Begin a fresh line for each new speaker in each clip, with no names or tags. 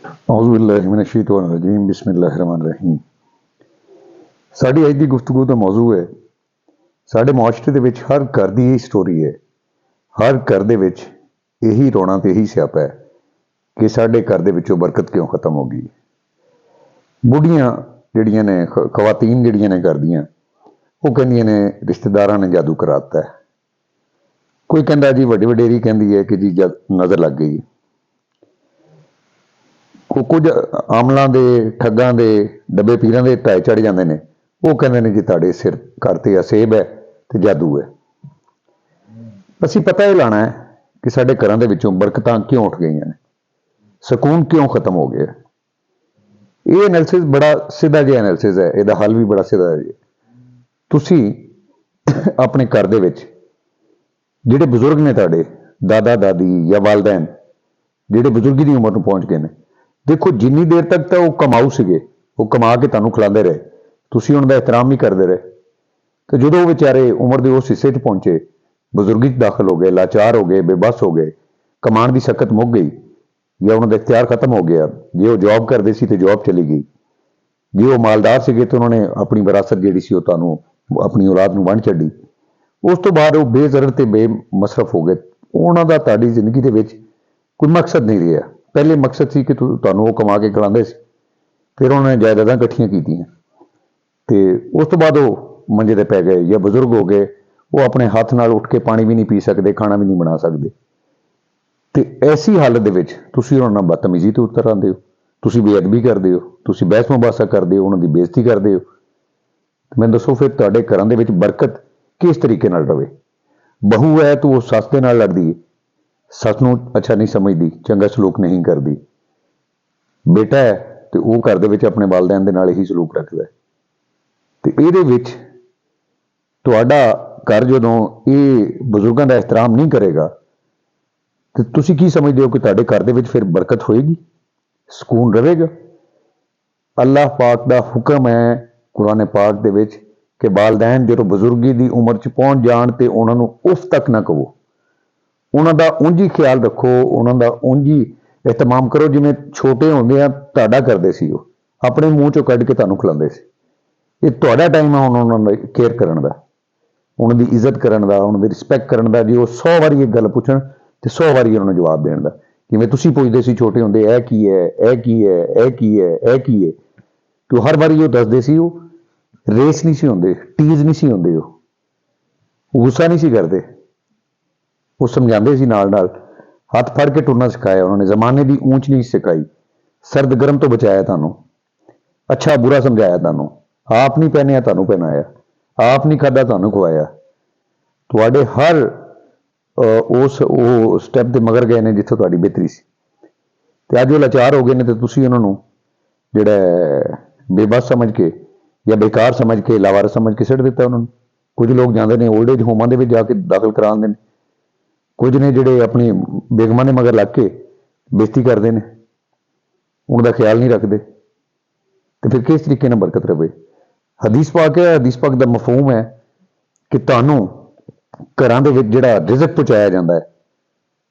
औज़ुबिल्लाहिमिनश्शैतानिर्रजीम बिस्मिल्लाहिर्रहमानिर्रहीम। साड़ी अज की गुफ्तगू का मौजू है साढ़े मुआशरे दे विच हर घर की यही स्टोरी है। हर घर दे विच यही रोना तो यही स्यापा है कि साढ़े घर दे विचों बरकत क्यों खत्म हो गई। बुढ़ियां जिहड़ियां ने खवातीन जिहड़ियां ने घर दियां वो कहंदियां ने रिश्तेदारां ने जादू कराता है। कोई कहंदा जी वड्डी वडेरी कहंदी है कि जी नज़र लग गई। कुछ आमलों के ठग्गां के डब्बे पीरां के ढाए चढ़ जाते हैं। वो कहते हैं जी तुहाडे सिर घर ते असेब है तो जादू है। असीं पता ही लाना है कि साढ़े घरों के विचों बरकतां क्यों उठ गई हैं, सकून क्यों खत्म हो गया। ये एनालिसिस बड़ा सीधा जिहा एनालिसिस है, इसका हल भी बड़ा सीधा है। तुसीं अपने घर दे विच जिहड़े बजुर्ग ने तुहाडे दादा दादी या वालदैन जिहड़े बजुर्गी की उम्र नूं पहुंच गए हैं, देखो जिन्नी देर तक तो वो कमाऊ सीगे, वो कमा के तुहानूं खिलाते रहे, तुसीं उनका एहतराम नहीं करते रहे। तो जो वो बेचारे उम्र के उस हिस्से पहुंचे, बजुर्गी दाखिल हो गए, लाचार हो गए, बेबस हो गए, कमान की सकत मुक गई या उन्होंने इख्तियार खत्म हो गया, जे वो जॉब करते सी तो जॉब चली गई, जे वो मालदार सीगे तो उन्होंने अपनी विरासत जिहड़ी सी तुहानूं अपनी औलाद नूं वंड छड्डी। उस तो बाद वो बेजरत ते बेमसरफ हो गए। उन्हों का तुहाडी जिंदगी दे विच कोई मकसद नहीं रहा। पहले मकसद सी कि तुहानूं वो कमा के खिलाते सी, फिर उन्होंने जायदादां इकट्ठियां कीतियां ते उस तो बाद वो मंजे ते पै गए या बजुर्ग हो गए, वो अपने हाथ नाल उठ के पानी भी नहीं पी सकते, खाना भी नहीं बना सकते। तो ऐसी हालत दे विच तुसीं उन्हां नाल बदतमीजी ते उतर आते हो, तुसीं बेअदबी करते हो, तुसीं बहस मुबासा करते हो, उन्हां दी बेइज्जती करते हो। मैं दसो फिर तुहाडे घरां दे विच बरकत किस तरीके नाल रवे। बहू है तो वो सस दे नाल लड़दी है, सस नूं अच्छा नहीं समझती, चंगा सलूक नहीं करती। बेटा है तो वो घर दे विच अपने वालदैन दे नाल ही सलूक रखता है। तो इहदे विच तुहाडा घर जदों ये बजुर्गों का एहतराम नहीं करेगा तो तुसीं की समझते हो कि तुहाडे घर दे विच फिर बरकत होएगी, सुकून रहेगा। अल्लाह पाक का हुक्म है कुरान पाक दे विच कि वालदैन जो बजुर्गी की उम्र च पहुंच जाण ते उन्हां नूं उफ तक ना कहो, उन्हां दा उंज ही ख्याल रखो, उन्हां दा उंज ही एहतमाम करो जिवें छोटे होंदे तुहाडा करदे सी। वो अपने मूँह चों कढ के तुहानूं खिलांदे सी। ये तुहाडा टाइम है हुण उन्हां दी केयर करन दा, उन्हां दी इज्जत करन दा, उन्हां दी रिस्पैक्ट करन दा। जे वो 100 वारी एक गल पुछण ते 100 वारी उन्हां नूं जवाब देण दा। जिवें तुसीं पुछदे सी छोटे होंदे ऐ की है, ऐ की है, ऐ की है, ऐ की है, तो हर वारी वो दसदे सी। वो रेस नहीं सी होंदे, टीज नहीं सी होंदे, वो गुस्सा नहीं सी करदे, वो समझाते सी नाल नाल। हथ फड़ के टुरना सिखाया उन्होंने, जमाने की ऊंच नीच सिखाई, सर्द गर्म तो बचाया तुहानूं, अच्छा बुरा समझाया तुहानूं, आप नहीं पहनिया तुहानूं पहनाया, आप नहीं खादा तुहानूं खवाया। तुहाडे हर उस स्टैप के मगर गए ने जिथे तुहाडी बेहतरी सी। ते अज वो लाचार हो गए ने तो तुसीं उन्हां नूं जिहड़ा बेबस समझ के या बेकार समझ के लावारस समझ के सिट दिता उन्होंने। कुछ लोग जाते हैं ओल्ड एज होमां दे विच जाके दाखिल कराते हैं, कुछ ने जिहड़े अपनी बेगमां ने मगर लग के बेइज्जती करते हैं, उनका ख्याल नहीं रखते। तो फिर किस तरीके नाल बरकत रहे। हदीस पाक है, हदीस पाक का मफहूम है कि तुहानूं घरां दे विच जिहड़ा रिज़क पहुँचाया जाता है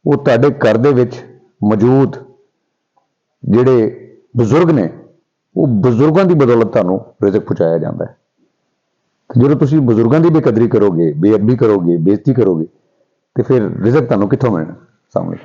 वो तुहाडे घर दे विच मौजूद जिहड़े बजुर्ग ने वो बजुर्गों की बदौलत तुहानूं रिज़क पहुँचाया जाता है। तो जो तुसीं बजुर्गों की बेकदरी करोगे, बेअदबी करोगे, बेइज्जती करोगे तो फिर रिज़क तुहानूं कित्थों मिलना सामने।